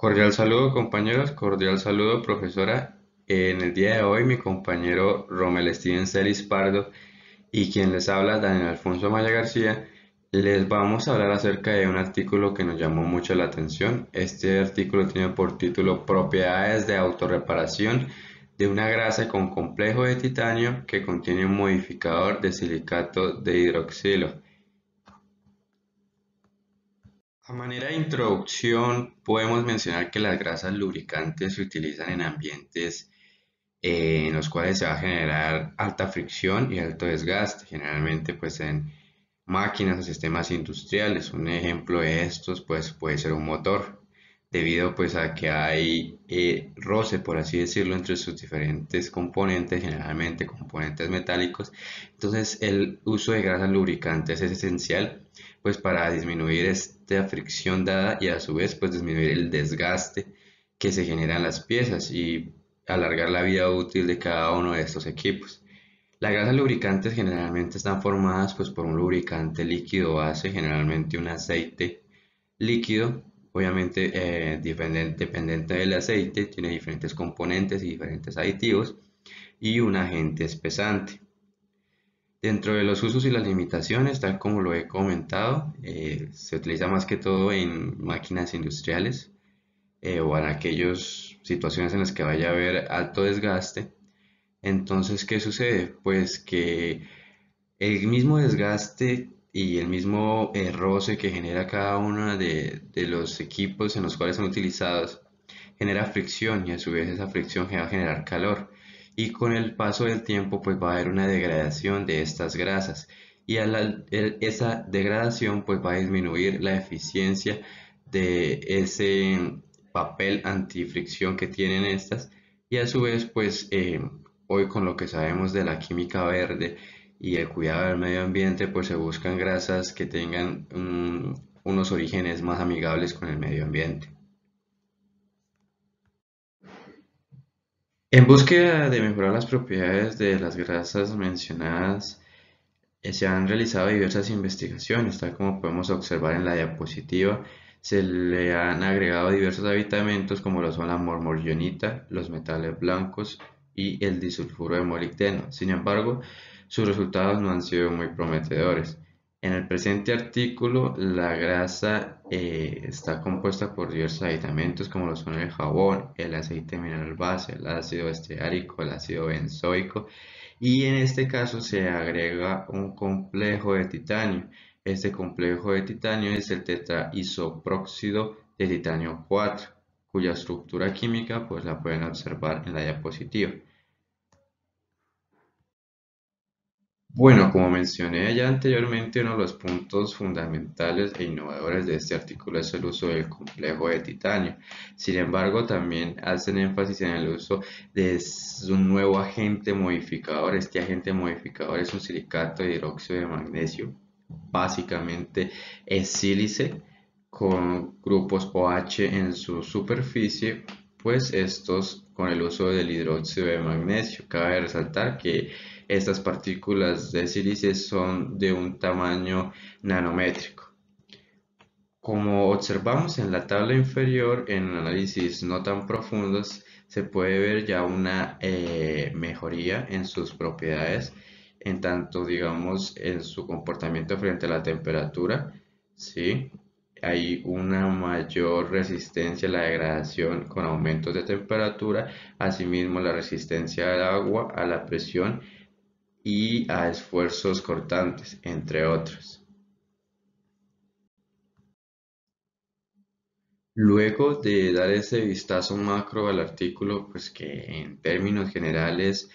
Cordial saludo compañeros, cordial saludo profesora. En el día de hoy mi compañero Romel Steven Celis Pardo y quien les habla Daniel Alfonso Maya García, les vamos a hablar acerca de un artículo que nos llamó mucho la atención. Este artículo tiene por título Propiedades de autorreparación de una grasa con complejo de titanio que contiene un modificador de silicato de hidroxilo. A manera de introducción, podemos mencionar que las grasas lubricantes se utilizan en ambientes en los cuales se va a generar alta fricción y alto desgaste, generalmente pues en máquinas o sistemas industriales. Un ejemplo de estos pues puede ser un motor, debido pues a que hay roce, por así decirlo, entre sus diferentes componentes, generalmente componentes metálicos. Entonces el uso de grasas lubricantes es esencial pues para disminuir esta fricción dada y a su vez pues disminuir el desgaste que se genera en las piezas y alargar la vida útil de cada uno de estos equipos. Las grasas lubricantes generalmente están formadas pues, por un lubricante líquido base, generalmente un aceite líquido. Obviamente, dependiente del aceite, tiene diferentes componentes y diferentes aditivos y un agente espesante. Dentro de los usos y las limitaciones, tal como lo he comentado, se utiliza más que todo en máquinas industriales o en aquellas situaciones en las que vaya a haber alto desgaste. Entonces, ¿qué sucede? Pues que el mismo desgaste y el mismo roce que genera cada uno de los equipos en los cuales son utilizados genera fricción y a su vez esa fricción va a generar calor. Y con el paso del tiempo pues va a haber una degradación de estas grasas y esa degradación pues va a disminuir la eficiencia de ese papel antifricción que tienen estas y a su vez pues hoy con lo que sabemos de la química verde y el cuidado del medio ambiente, pues se buscan grasas que tengan unos orígenes más amigables con el medio ambiente. En búsqueda de mejorar las propiedades de las grasas mencionadas, se han realizado diversas investigaciones, tal como podemos observar en la diapositiva. Se le han agregado diversos aditamentos como lo son la mormorionita, los metales blancos y el disulfuro de molibdeno. Sin embargo, sus resultados no han sido muy prometedores. En el presente artículo, la grasa está compuesta por diversos aditamentos como lo son el jabón, el aceite mineral base, el ácido esteárico, el ácido benzoico y en este caso se agrega un complejo de titanio. Este complejo de titanio es el tetraisopróxido de titanio 4, cuya estructura química pues la pueden observar en la diapositiva. Bueno, como mencioné ya anteriormente, uno de los puntos fundamentales e innovadores de este artículo es el uso del complejo de titanio. Sin embargo, también hacen énfasis en el uso de un nuevo agente modificador. Este agente modificador es un silicato de hidróxido de magnesio. Básicamente es sílice con grupos OH en su superficie, pues estos con el uso del hidróxido de magnesio. Cabe resaltar que estas partículas de sílice son de un tamaño nanométrico. Como observamos en la tabla inferior, en análisis no tan profundos, se puede ver ya una mejoría en sus propiedades, en tanto, digamos, en su comportamiento frente a la temperatura, ¿sí? Hay una mayor resistencia a la degradación con aumentos de temperatura, asimismo la resistencia al agua, a la presión y a esfuerzos cortantes, entre otros. Luego de dar ese vistazo macro al artículo, pues que en términos generales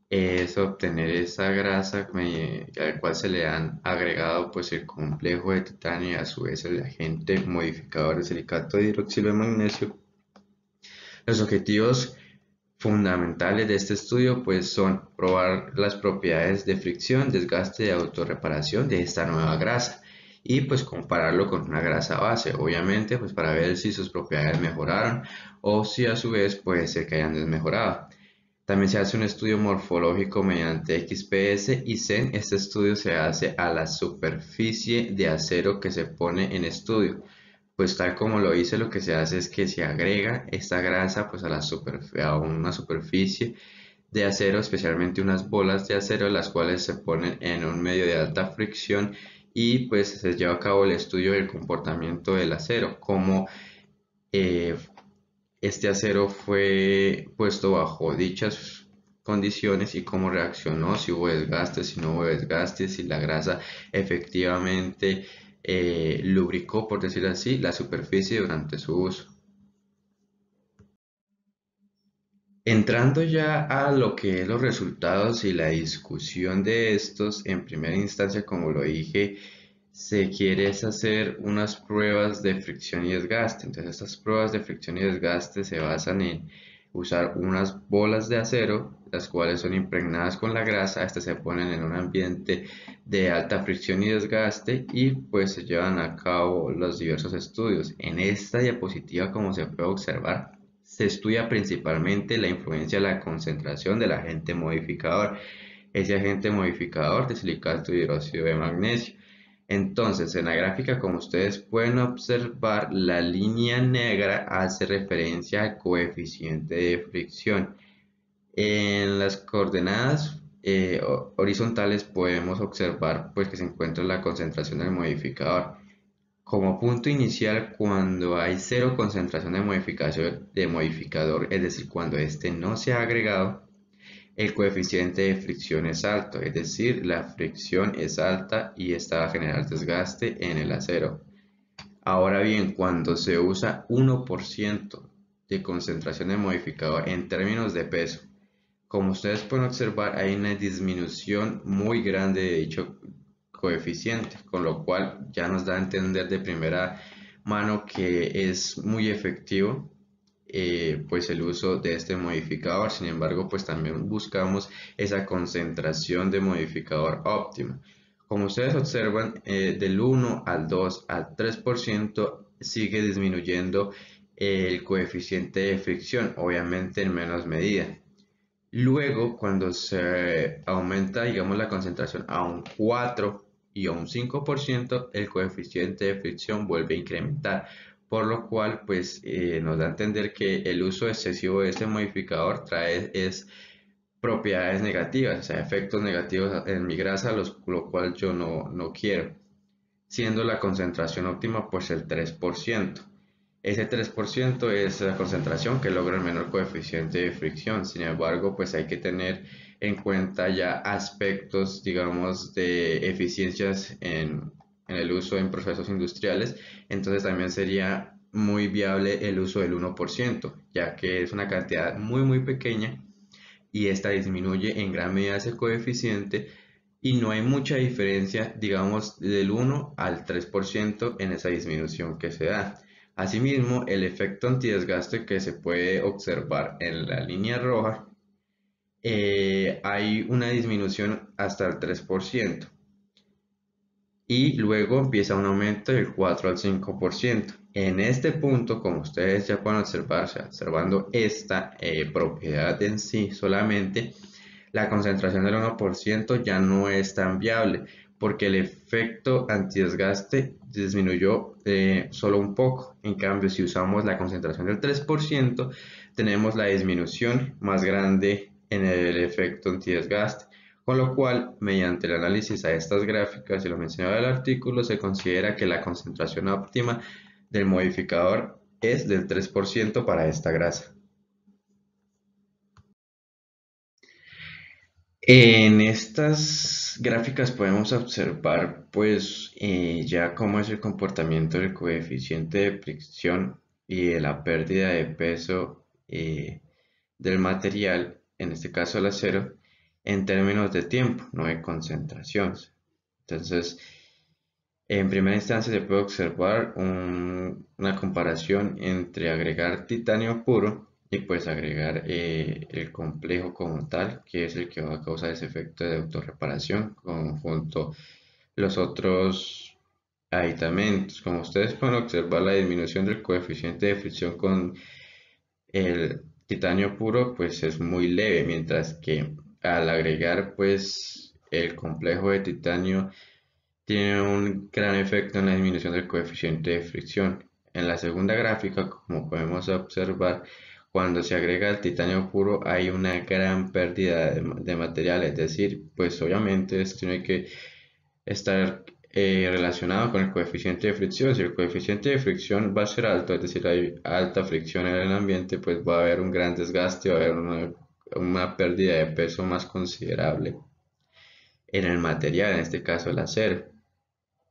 es obtener esa grasa al cual se le han agregado pues el complejo de titanio y a su vez el agente modificador de silicato de hidroxilo de magnesio. Los objetivos fundamentales de este estudio pues son probar las propiedades de fricción, desgaste y autorreparación de esta nueva grasa y pues compararlo con una grasa base, obviamente pues para ver si sus propiedades mejoraron o si a su vez puede ser que hayan desmejorado. También se hace un estudio morfológico mediante XPS y CEN. Este estudio se hace a la superficie de acero que se pone en estudio, pues tal como lo hice, lo que se hace es que se agrega esta grasa pues a a una superficie de acero, especialmente unas bolas de acero, las cuales se ponen en un medio de alta fricción y pues se lleva a cabo el estudio del comportamiento del acero, cómo eh, este acero fue puesto bajo dichas condiciones y cómo reaccionó, si hubo desgaste, si no hubo desgaste, si la grasa efectivamente lubricó, por decirlo así, la superficie durante su uso. Entrando ya a lo que es los resultados y la discusión de estos, en primera instancia, como lo dije, se quiere es hacer unas pruebas de fricción y desgaste. Entonces, estas pruebas de fricción y desgaste se basan en usar unas bolas de acero, las cuales son impregnadas con la grasa. Estas se ponen en un ambiente de alta fricción y desgaste y pues se llevan a cabo los diversos estudios. En esta diapositiva, como se puede observar, se estudia principalmente la influencia de la concentración del agente modificador. Ese agente modificador de silicato de hidróxido de magnesio. Entonces, en la gráfica, como ustedes pueden observar, la línea negra hace referencia al coeficiente de fricción. En las coordenadas horizontales podemos observar pues, que se encuentra la concentración del modificador. Como punto inicial, cuando hay cero concentración de modificador, es decir, cuando este no se ha agregado, el coeficiente de fricción es alto, es decir, la fricción es alta y esta va a generar desgaste en el acero. Ahora bien, cuando se usa 1% de concentración de modificador en términos de peso, como ustedes pueden observar, hay una disminución muy grande de dicho coeficiente, con lo cual ya nos da a entender de primera mano que es muy efectivo pues el uso de este modificador. Sin embargo, pues también buscamos esa concentración de modificador óptima. Como ustedes observan, del 1 al 2 al 3% sigue disminuyendo el coeficiente de fricción, obviamente en menos medida. Luego, cuando se aumenta, digamos, la concentración a un 4 y a un 5%, el coeficiente de fricción vuelve a incrementar, por lo cual, pues, nos da a entender que el uso excesivo de este modificador trae propiedades negativas, o sea, efectos negativos en mi grasa, lo cual yo no quiero, siendo la concentración óptima, pues, el 3%. Ese 3% es la concentración que logra el menor coeficiente de fricción. Sin embargo, pues hay que tener en cuenta ya aspectos, digamos, de eficiencias en el uso en procesos industriales. Entonces también sería muy viable el uso del 1%, ya que es una cantidad muy pequeña y esta disminuye en gran medida ese coeficiente y no hay mucha diferencia, digamos, del 1 al 3% en esa disminución que se da. Asimismo, el efecto antidesgaste que se puede observar en la línea roja, hay una disminución hasta el 3% y luego empieza un aumento del 4 al 5%. En este punto, como ustedes ya pueden observar, o sea, observando esta propiedad en sí solamente, la concentración del 1% ya no es tan viable porque el efecto antidesgaste disminuyó solo un poco. En cambio, si usamos la concentración del 3%, tenemos la disminución más grande en el efecto antidesgaste. Con lo cual, mediante el análisis a estas gráficas y lo mencionado en el artículo, se considera que la concentración óptima del modificador es del 3% para esta grasa. En estas gráficas podemos observar pues ya cómo es el comportamiento del coeficiente de fricción y de la pérdida de peso del material, en este caso el acero, en términos de tiempo, no de concentraciones. Entonces, en primera instancia se puede observar una comparación entre agregar titanio puro y pues agregar el complejo como tal, que es el que va a causar ese efecto de autorreparación junto los otros aditamentos. Como ustedes pueden observar, la disminución del coeficiente de fricción con el titanio puro pues es muy leve, mientras que al agregar pues el complejo de titanio tiene un gran efecto en la disminución del coeficiente de fricción. En la segunda gráfica, como podemos observar, cuando se agrega el titanio puro hay una gran pérdida de material, es decir, pues obviamente esto tiene que estar relacionado con el coeficiente de fricción. Si el coeficiente de fricción va a ser alto, es decir, hay alta fricción en el ambiente, pues va a haber un gran desgaste, va a haber una pérdida de peso más considerable en el material, en este caso el acero.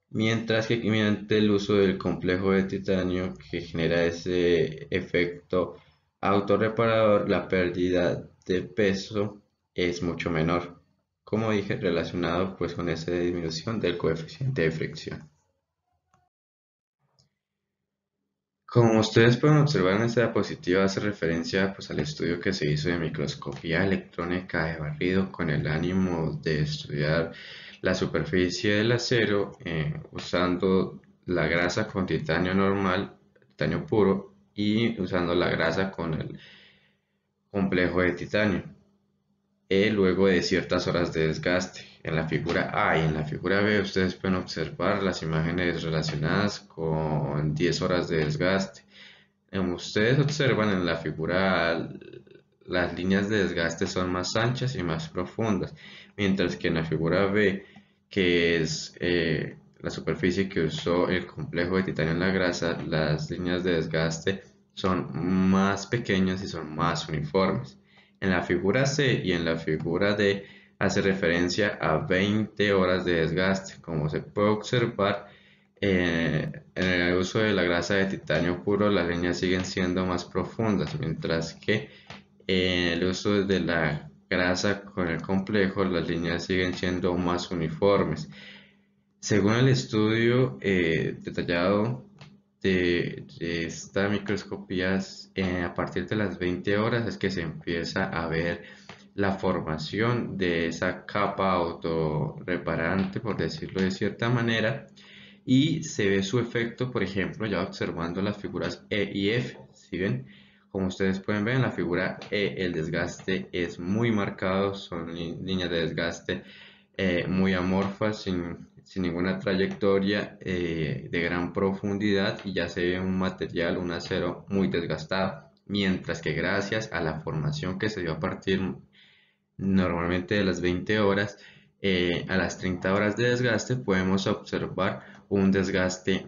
Mientras que mediante el uso del complejo de titanio que genera ese efecto autorreparador, la pérdida de peso es mucho menor, como dije, relacionado pues con esa disminución del coeficiente de fricción. Como ustedes pueden observar en esta diapositiva hace referencia pues, al estudio que se hizo de microscopía electrónica de barrido con el ánimo de estudiar la superficie del acero usando la grasa con titanio normal, titanio puro, y usando la grasa con el complejo de titanio luego de ciertas horas de desgaste. En la figura A y en la figura B ustedes pueden observar las imágenes relacionadas con 10 horas de desgaste. Como ustedes observan en la figura A, las líneas de desgaste son más anchas y más profundas, mientras que en la figura B, que es la superficie que usó el complejo de titanio en la grasa, las líneas de desgaste son más pequeñas y son más uniformes. En la figura C y en la figura D hace referencia a 20 horas de desgaste. Como se puede observar, en el uso de la grasa de titanio puro las líneas siguen siendo más profundas, mientras que en el uso de la grasa con el complejo las líneas siguen siendo más uniformes. Según el estudio detallado de esta microscopía, a partir de las 20 horas es que se empieza a ver la formación de esa capa autorreparante, por decirlo de cierta manera, y se ve su efecto, por ejemplo, ya observando las figuras E y F. ¿Sí ven? Como ustedes pueden ver en la figura E, el desgaste es muy marcado, son líneas de desgaste muy amorfas, sin ninguna trayectoria, de gran profundidad, y ya se ve un material, un acero muy desgastado. Mientras que gracias a la formación que se dio a partir normalmente de las 20 horas, a las 30 horas de desgaste podemos observar un desgaste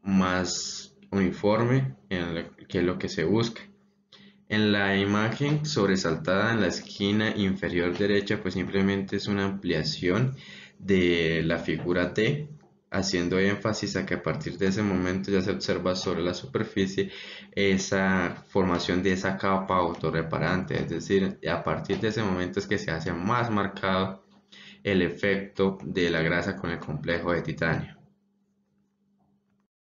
más uniforme, que es lo que se busca. En la imagen sobresaltada en la esquina inferior derecha, pues simplemente es una ampliación de la figura D, haciendo énfasis a que a partir de ese momento ya se observa sobre la superficie esa formación de esa capa autorreparante, es decir, a partir de ese momento es que se hace más marcado el efecto de la grasa con el complejo de titanio.